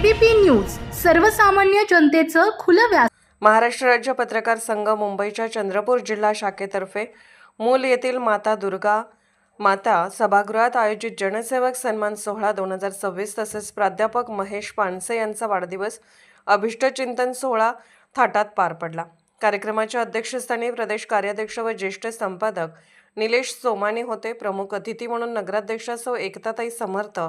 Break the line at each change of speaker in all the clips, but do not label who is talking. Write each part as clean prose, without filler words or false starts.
ABP news सर्वसामान्य जनतेचं खुलं व्यास।
महाराष्ट्र राज्य पत्रकार संघ मुंबईच्या चंद्रपूर जिल्हा शाखेतर्फे मूल येथील माता दुर्गा माता सभागृहात आयोजित जनसेवक सन्मान सोहळा 2026 तसेच प्राध्यापक महेश पानसे यांचा वाढदिवस अभिष्टचिंतन सोहळा थाटात पार पडला। कार्यक्रमाच्या अध्यक्षस्थानी प्रदेश कार्याध्यक्ष व ज्येष्ठ संपादक निलेश सोमानी होते। प्रमुख अतिथी म्हणून नगराध्यक्षा सौ एकताताई समर्थ,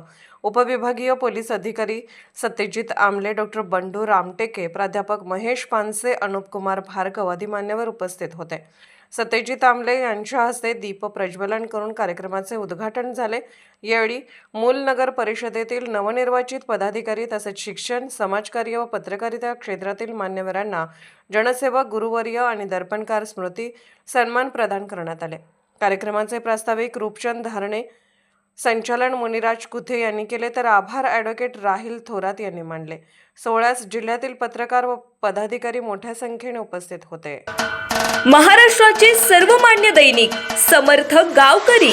उपविभागीय पोलीस अधिकारी सत्यजित आमले, डॉक्टर बंडू रामटेके, प्राध्यापक महेश पानसे, अनुपकुमार भार्गव आदी मान्यवर उपस्थित होते। सत्यजित आमले यांच्या हस्ते दीप प्रज्वलन करून कार्यक्रमाचे उद्घाटन झाले। यावेळी मूल नगर परिषदेतील नवनिर्वाचित पदाधिकारी तसेच शिक्षण, समाजकार्य व पत्रकारिता क्षेत्रातील मान्यवरांना जनसेवक गुरुवर्य आणि दर्पणकार स्मृती सन्मान प्रदान करण्यात आले। कार्यक्रमाचे प्रास्ताविक रूपचंद धारणे, संचालन मुनिराज कुथे यांनी केले तर आभार ॲडव्होकेट राहिल थोरात यांनी मानले। सोहळ्यास जिल्ह्यातील पत्रकार व पदाधिकारी मोठ्या संख्येने उपस्थित होते।
महाराष्ट्राचे सर्वमान्य दैनिक समर्थ गावकरी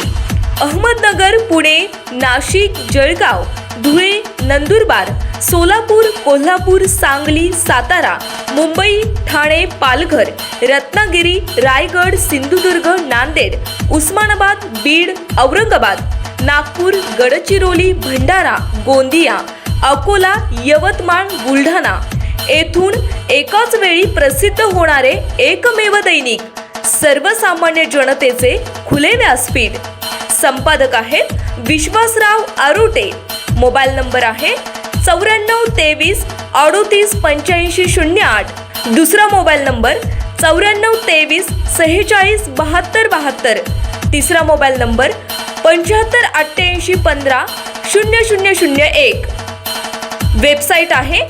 अहमदनगर, पुणे, नाशिक, जळगाव, धुळे, नंदुरबार, सोलापूर, कोल्हापूर, सांगली, सातारा, मुंबई, ठाणे, पालघर, रत्नागिरी, रायगड, सिंधुदुर्ग, नांदेड, उस्मानाबाद, बीड, औरंगाबाद, नागपूर, गडचिरोली, भंडारा, गोंदिया, अकोला, यवतमाळ, बुलढाणा येथून एकाच वेळी प्रसिद्ध होणारे एकमेव दैनिक सर्वसामान्य जनतेचे खुले व्यासपीठ। संपादक आहेत विश्वासराव आरोटे। मोबाईल नंबर आहे 94 23 38 85 08। दुसरा मोबाईल नंबर 94 23 46 72 72। तिसरा मोबाईल नंबर 75 88 15 0001। वेबसाईट आहे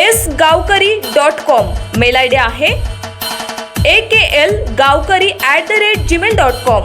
sgavkari.com। मेल आयडी आहे aklgavkari@gmail.com।